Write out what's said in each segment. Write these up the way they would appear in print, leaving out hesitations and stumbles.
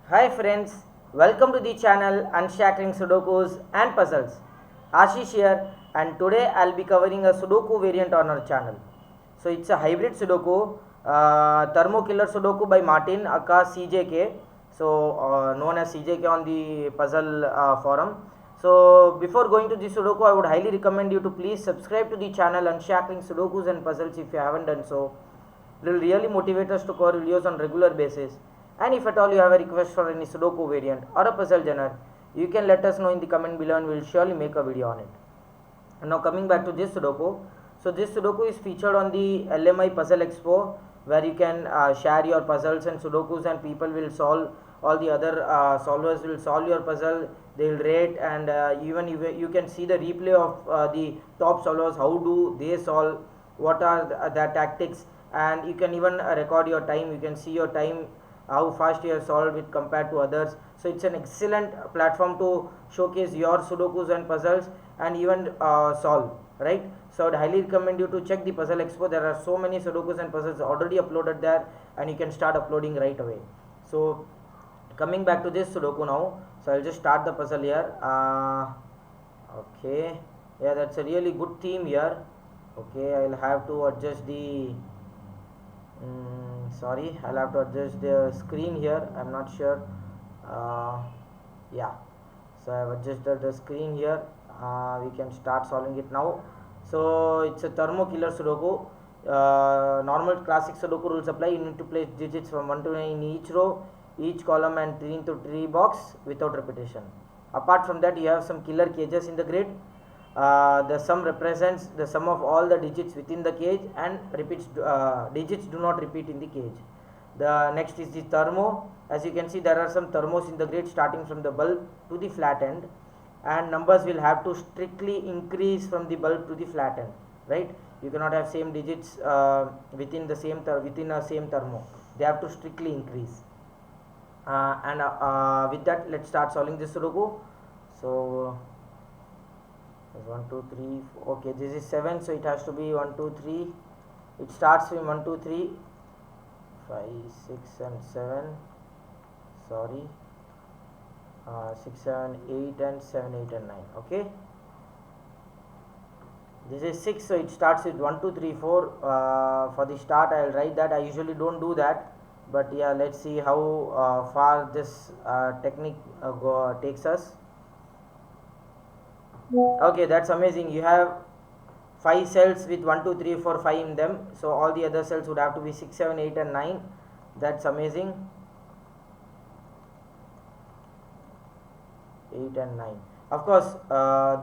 Hi friends, welcome to the channel Unshackling Sudokus and Puzzles. Ashish here, and today I'll be covering a Sudoku variant on our channel. So it's a hybrid Sudoku, Thermo Killer Sudoku by Martin aka CJK, so known as CJK on the puzzle forum. So before going to the Sudoku, I would highly recommend you to please subscribe to the channel Unshackling Sudokus and Puzzles if you haven't done so. It will really motivate us to cover videos on regular basis. And if at all you have a request for any Sudoku variant or a puzzle genre, you can let us know in the comment below and we will surely make a video on it. And now coming back to this Sudoku. So this Sudoku is featured on the LMI Puzzle Expo, where you can share your puzzles and Sudokus and people will solve, all the other solvers will solve your puzzle, they will rate, and even you can see the replay of the top solvers, how do they solve, what are their tactics, and you can even record your time, you can see your time, how fast you have solved it compared to others. So it's an excellent platform to showcase your Sudokus and puzzles and even solve, right? So I'd highly recommend you to check the Puzzle Expo. There are so many Sudokus and puzzles already uploaded there, and you can start uploading right away. So coming back to this Sudoku now, so I'll just start the puzzle here. Okay, yeah, that's a really good theme here. Okay, I'll have to adjust the sorry, I'll have to adjust the screen here. I'm not sure. Yeah, so I've adjusted the screen here. We can start solving it now. So it's a Thermo Killer Sudoku. Normal classic Sudoku rules apply. You need to place digits from 1 to 9 in each row, each column, and 3 into 3 box without repetition. Apart from that, you have some killer cages in the grid. The sum represents the sum of all the digits within the cage, and digits do not repeat in the cage. The next is the thermo. As you can see, there are some thermos in the grid starting from the bulb to the flat end, and numbers will have to strictly increase from the bulb to the flat end, right? You cannot have same digits within the same within a same thermo. They have to strictly increase. With that, let's start solving this Sudoku. So 1 2 3 okay, this is 7, so it has to be 1 2 3. It starts with 1 2 3 5 6 and 7, sorry, 6 7 8 and 7 8 and 9. Okay, this is 6, so it starts with 1 2 3 4. For the start I will write that. I usually don't do that, but yeah, let's see how far this technique takes us. Okay, that's amazing. You have 5 cells with 1 2 3 4 5 in them, so all the other cells would have to be 6 7 8 and 9. That's amazing. 8 and 9. Of course,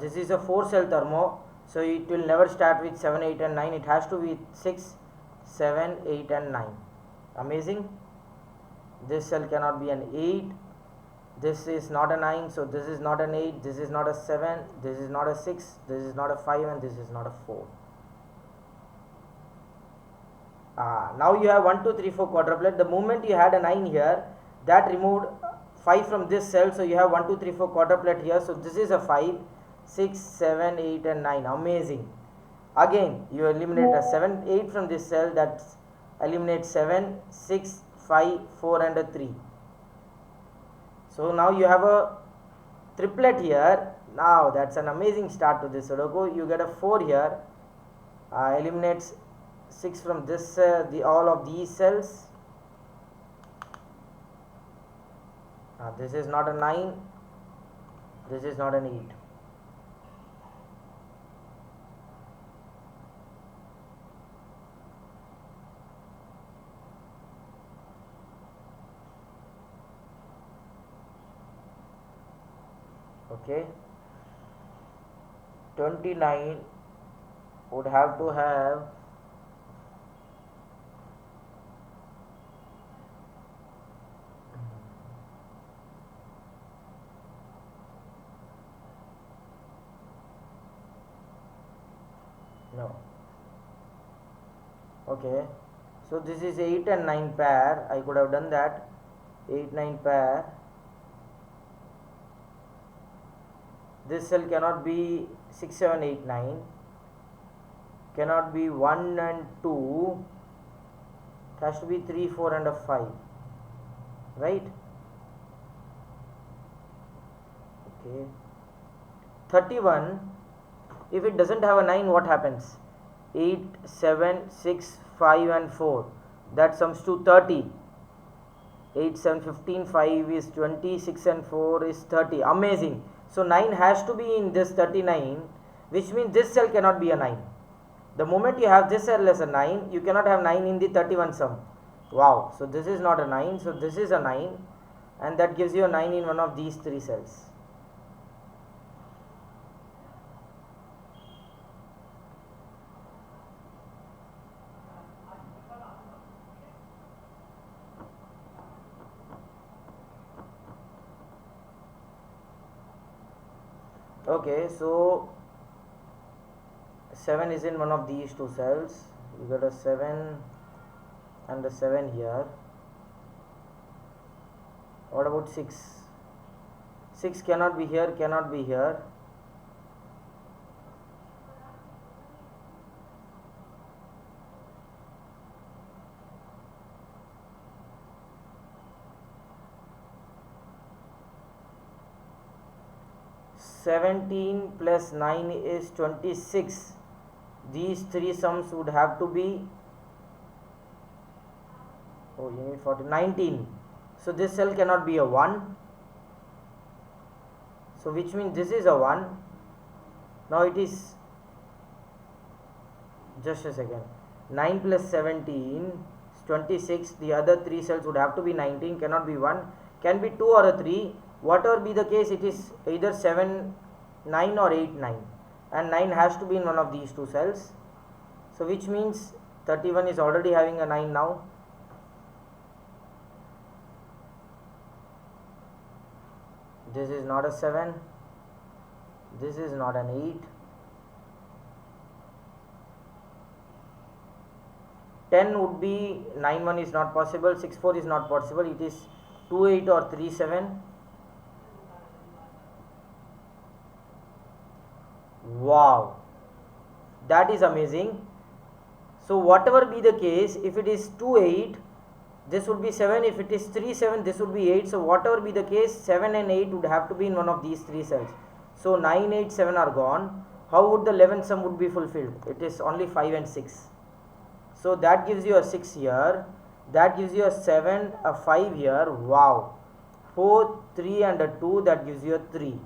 this is a 4 cell thermo, so it will never start with 7 8 and 9. It has to be 6 7 8 and 9. Amazing. This cell cannot be an 8. This is not a 9, so this is not an 8, this is not a 7, this is not a 6, this is not a 5, and this is not a 4. Now you have 1 2 3 4 quadruplet. The moment you had a 9 here, that removed 5 from this cell, so you have 1 2 3 4 quadruplet here. So this is a 5 6 7 8 and 9. Amazing. Again you eliminate a 7 8 from this cell, that eliminates 7 6 5 4 and a 3. So now you have a triplet here. Now that's an amazing start to this Sudoku. You get a 4 here, eliminates 6 from this all of these cells. This is not a 9, this is not an 8. Okay, 29 would have to have no. Okay, so this is 8 and 9 pair. I could have done that. 8 9 pair. This cell cannot be 6 7 8 9, cannot be 1 and 2, it has to be 3 4 and a 5, right? Okay. 31, if it doesn't have a 9, what happens? 8, 7, 6, 5 and 4, that sums to 30. 8, 7, 15, 5 is 20, 6 and 4 is 30. Amazing. So 9 has to be in this 39, which means this cell cannot be a 9. The moment you have this cell as a 9, you cannot have 9 in the 31 sum. Wow. So this is not a 9. So this is a 9, and that gives you a 9 in one of these three cells. Okay, so 7 is in one of these two cells. You got a 7 and a 7 here. What about 6? 6 cannot be here, cannot be here. (17) plus 9 is 26. These three sums would have to be, oh, you need 40, 19. So this cell cannot be a 1. So which means this is a 1. Now it is, just a second, 9 plus 17 is 26. The other three cells would have to be 19, cannot be 1, can be 2 or a 3. Whatever be the case, it is either 7, 9 or 8, 9, and 9 has to be in one of these two cells. So which means 31 is already having a 9 now. This is not a 7, this is not an 8. 10 would be 9, 1 is not possible, 6, 4 is not possible, it is 2, 8 or 3, 7. Wow, that is amazing. So whatever be the case, if it is 2, 8, this would be 7. If it is 3, 7, this would be 8. So whatever be the case, 7 and 8 would have to be in one of these three cells. So 9, 8, 7 are gone. How would the 11th sum would be fulfilled? It is only 5 and 6. So that gives you a 6 here. That gives you a 7, a 5 here. Wow. 4, 3 and a 2, that gives you a 3.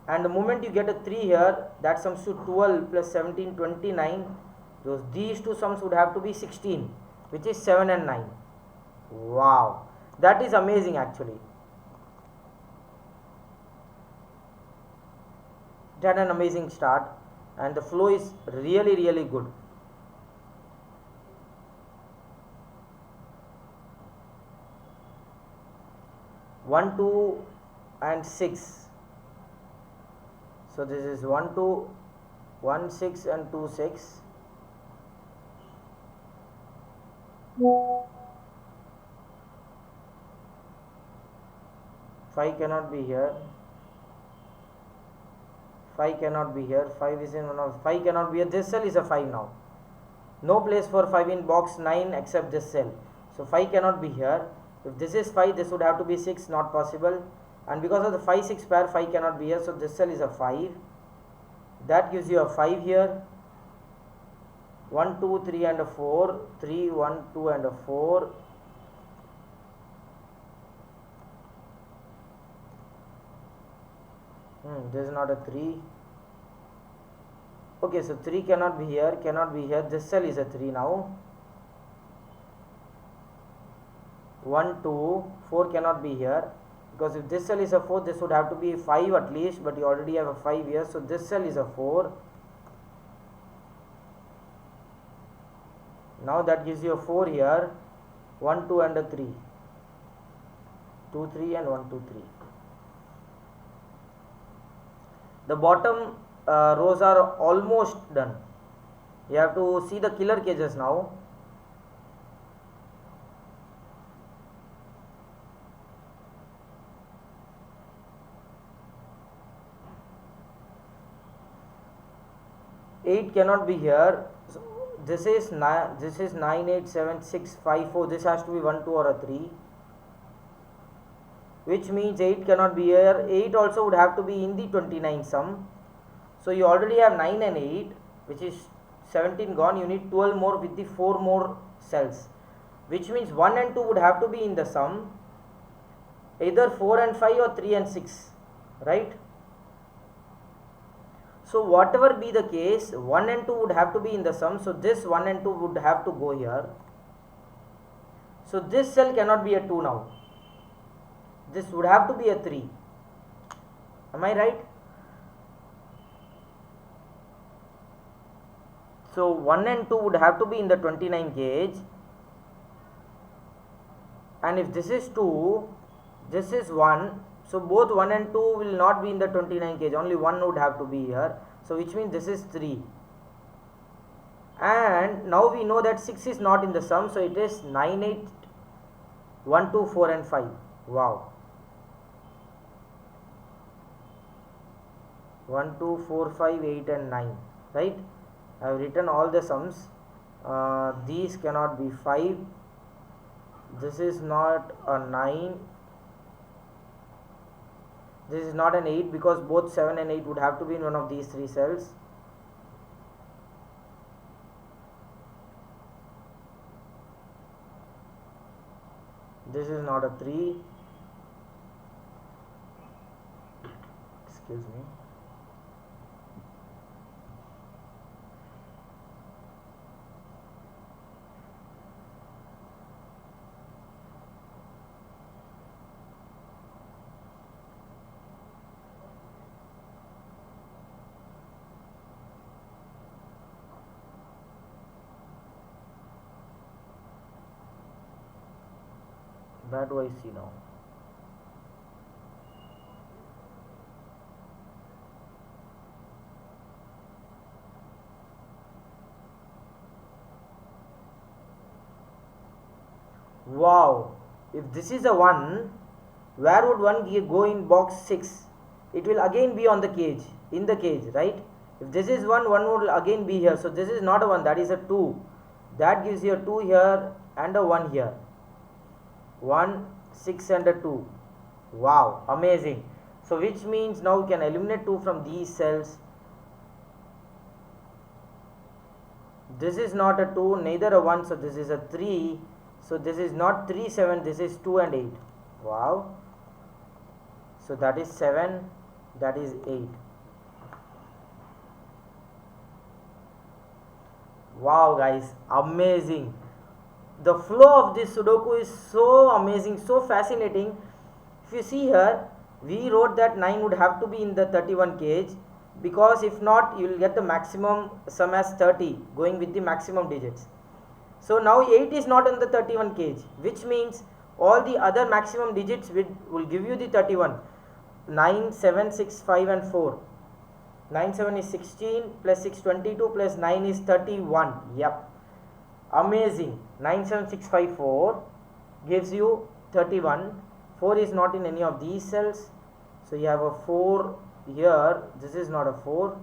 And the moment you get a 3 here, that sums to 12 plus 17, 29. These two sums would have to be 16, which is 7 and 9. Wow, that is amazing actually. It had an amazing start, and the flow is really, really good. One, 2 and 6. So this is 1, 2, 1, 6 and 2, 6. Five cannot be here. 5 cannot be here. 5 is in one of 5 cannot be here. This cell is a 5 now. No place for 5 in box 9 except this cell. So 5 cannot be here. If this is 5, this would have to be 6, not possible. And because of the 5, 6 pair, 5 cannot be here. So this cell is a 5. That gives you a 5 here. 1, 2, 3 and a 4. 3, 1, 2 and a 4. This is not a 3. Okay, so 3 cannot be here, cannot be here. This cell is a 3 now. 1, 2, 4 cannot be here. Because if this cell is a 4, this would have to be 5 at least, but you already have a 5 here. So this cell is a 4. Now that gives you a 4 here. 1, 2 and a 3. 2, 3 and 1, 2, 3. The bottom rows are almost done. You have to see the killer cages now. Eight cannot be here. So this is 9, 8, 7, 6, 5, 4. This has to be 1, 2 or a 3. which means 8 cannot be here. 8 also would have to be in the 29 sum. So you already have 9 and 8, which is 17 gone. You need 12 more with the 4 more cells, which means 1 and 2 would have to be in the sum, either 4 and 5 or 3 and 6, right? So whatever be the case, 1 and 2 would have to be in the sum. So this 1 and 2 would have to go here. So this cell cannot be a 2 now. This would have to be a 3. Am I right? So 1 and 2 would have to be in the 29 gauge. And if this is 2, this is 1. So both 1 and 2 will not be in the 29 gauge. Only 1 would have to be here. So which means this is 3. And now we know that 6 is not in the sum. So it is 9, 8, 1, 2, 4 and 5. Wow. 1, 2, 4, 5, 8 and 9. Right? I have written all the sums. These cannot be 5. This is not a 9. This is not an 8 because both 7 and 8 would have to be in one of these 3 cells. This is not a 3. Excuse me. That do I see now? Wow, if this is a 1, where would 1 go in box 6? It will again be on the cage, in the cage, right? If this is 1, 1 would again be here. So this is not a 1, that is a 2. That gives you a 2 here and a 1 here. 1, 6 and a 2. Wow, amazing. So which means now we can eliminate 2 from these cells. This is not a 2, neither a 1, so this is a 3. So this is not 3, 7, this is 2 and 8. Wow. So that is 7, that is 8. Wow guys, amazing. The flow of this Sudoku is so amazing, so fascinating. If you see here, we wrote that 9 would have to be in the 31 cage, because if not, you will get the maximum sum as 30, going with the maximum digits. So now 8 is not in the 31 cage, which means all the other maximum digits will give you the 31. 9, 7, 6, 5 and 4. 9, 7 is 16, plus 6, 22, plus 9 is 31. Yep. Amazing. 9, 7, 6, 5, 4 gives you 31. 4 is not in any of these cells. So you have a 4 here. This is not a 4.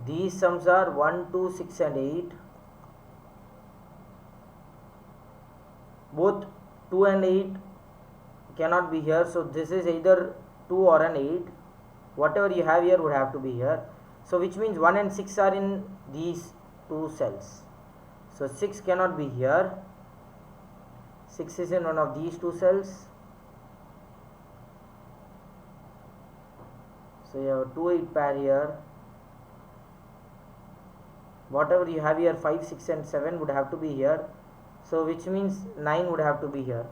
These sums are 1, 2, 6 and 8. Both 2 and 8 cannot be here. So this is either 2 or an 8. Whatever you have here would have to be here. So which means 1 and 6 are in these 2 cells. So 6 cannot be here. 6 is in one of these 2 cells. So you have a 2, 8 pair here. Whatever you have here, 5, 6 and 7 would have to be here. So which means 9 would have to be here.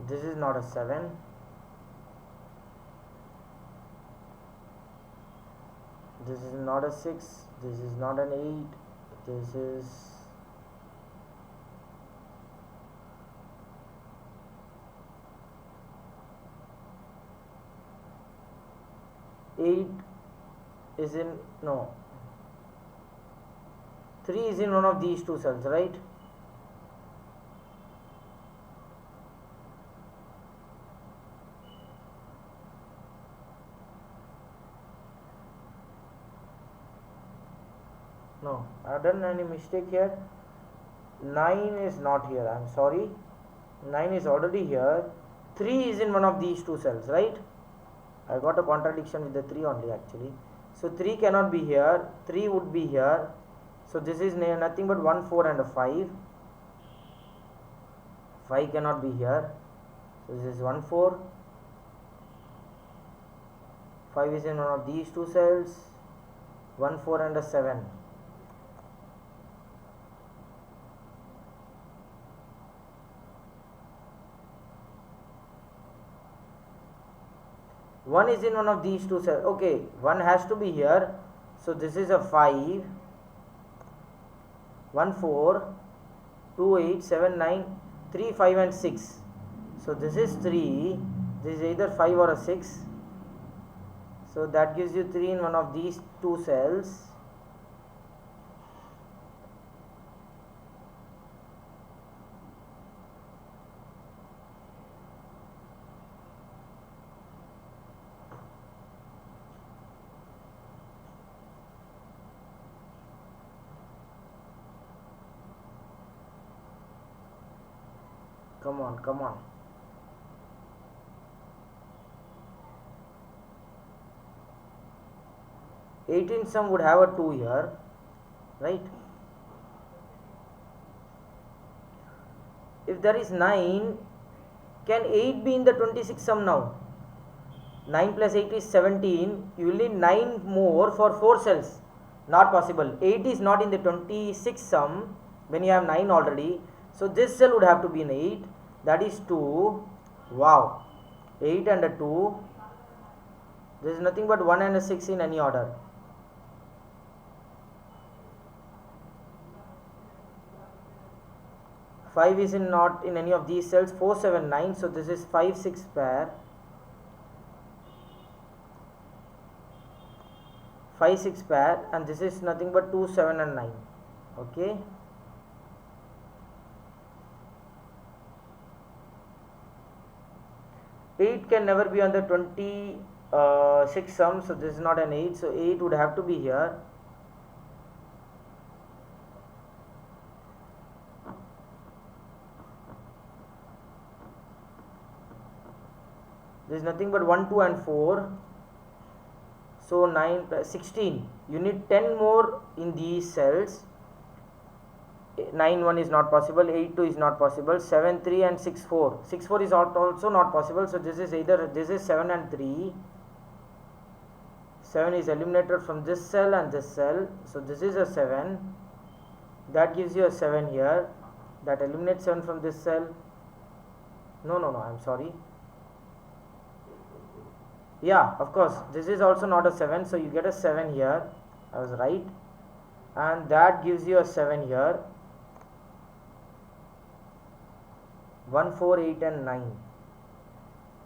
This is not a 7. This is not a 6. This is not an 8. This is 8 is in, no, 3 is in one of these 2 cells, right? No, no, I have done any mistake here. 9 is not here, I am sorry. 9 is already here. 3 is in one of these two cells, right? I got a contradiction with the 3 only actually. So 3 cannot be here, 3 would be here. So this is nothing but 1, 4 and a 5. 5 cannot be here. So this is 1, 4. 5 is in one of these two cells. 1, 4 and a 7. One is in one of these two cells. Okay, one has to be here. So this is a 5, 1, 4, 2, 8, 7, 9, 3, 5 and 6. So this is 3. This is either 5 or a 6. So that gives you 3 in one of these two cells. Come on, come on. Eighteen sum would have a 2 here, right? If there is 9, can 8 be in the 26 sum now? 9 plus 8 is 17. You will need 9 more for 4 cells. Not possible. 8 is not in the 26 sum when you have 9 already. So this cell would have to be in 8. That is 2. Wow. 8 and a 2. There is nothing but 1 and a 6 in any order. Five is not in any of these cells. 4, 7, 9. So this is 5, 6 pair. 5, 6 pair, and this is nothing but 2, 7 and 9. Okay. Eight can never be on the 26 sum, so this is not an 8. So 8 would have to be here. There is nothing but 1, 2 and 4. So 9 plus 16. You need 10 more in these cells. 9, 1 is not possible. 8, 2 is not possible. 7, 3 and 6, 4. 6, 4 is also not possible. So this is either, this is 7 and 3. 7 is eliminated from this cell and this cell. So this is a 7. That gives you a 7 here. That eliminates 7 from this cell. No, I am sorry. Yeah, of course, this is also not a 7, so you get a 7 here. I was right. And that gives you a 7 here. 1, 4, 8 and 9.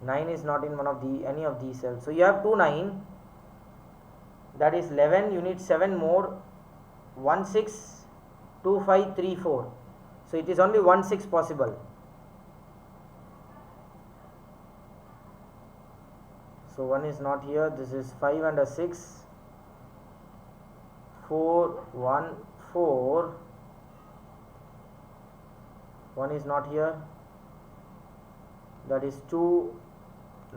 9 is not in one of any of these cells. So you have 2, 9. That is 11. You need 7 more. 1, 6, 2, 5, 3, 4. So it is only 1, 6 possible. So 1 is not here. This is 5 and a 6. 4, 1, 4. 1 is not here. That is 2,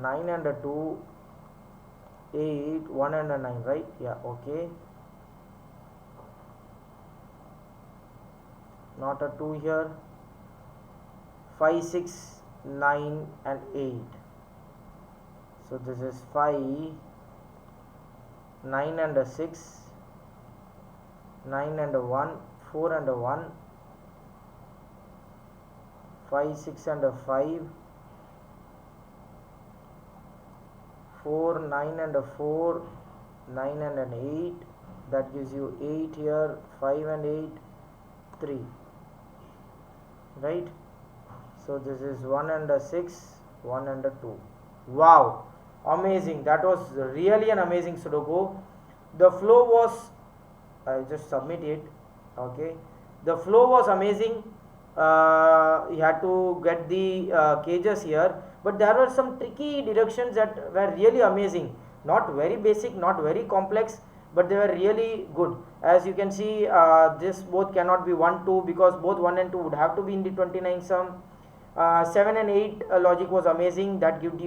9 and a 2, 8, 1 and a 9, right? Yeah, okay. Not a 2 here. 5, 6, 9 and 8. So this is 5, 9 and a 6, 9 and a 1, 4 and a 1, 5, 6 and a 5, 4, 9 and a 4, 9 and an 8. That gives you 8 here, 5 and 8, 3. Right? So this is 1 and a 6, 1 and a 2. Wow! Amazing. That was really an amazing Sudoku. The flow was, I just submit it. Okay. The flow was amazing. You had to get the cages here, but there were some tricky directions that were really amazing. Not very basic, not very complex, but they were really good. As you can see, this both cannot be 1 2 because both 1 and 2 would have to be in the 29 sum. 7 and 8 logic was amazing, that gave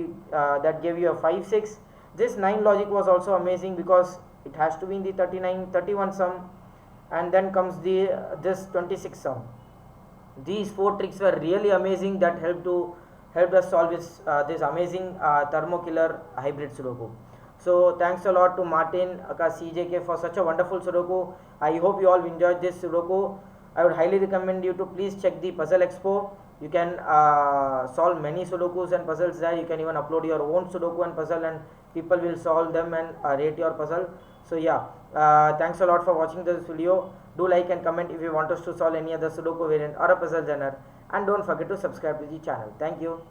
you a 5 6. This 9 logic was also amazing because it has to be in the 31 sum, and then comes the this 26 sum. These 4 tricks were really amazing, that helped us solve this amazing Thermo Killer hybrid Sudoku. So thanks a lot to Martin aka CJK for such a wonderful Sudoku. I hope you all enjoyed this Sudoku. I would highly recommend you to please check the Puzzle Expo. You can solve many Sudokus and puzzles there. You can even upload your own Sudoku and puzzle, and people will solve them and rate your puzzle. So yeah, thanks a lot for watching this video. Do like and comment if you want us to solve any other Sudoku variant or a puzzle genre, and don't forget to subscribe to the channel. Thank you.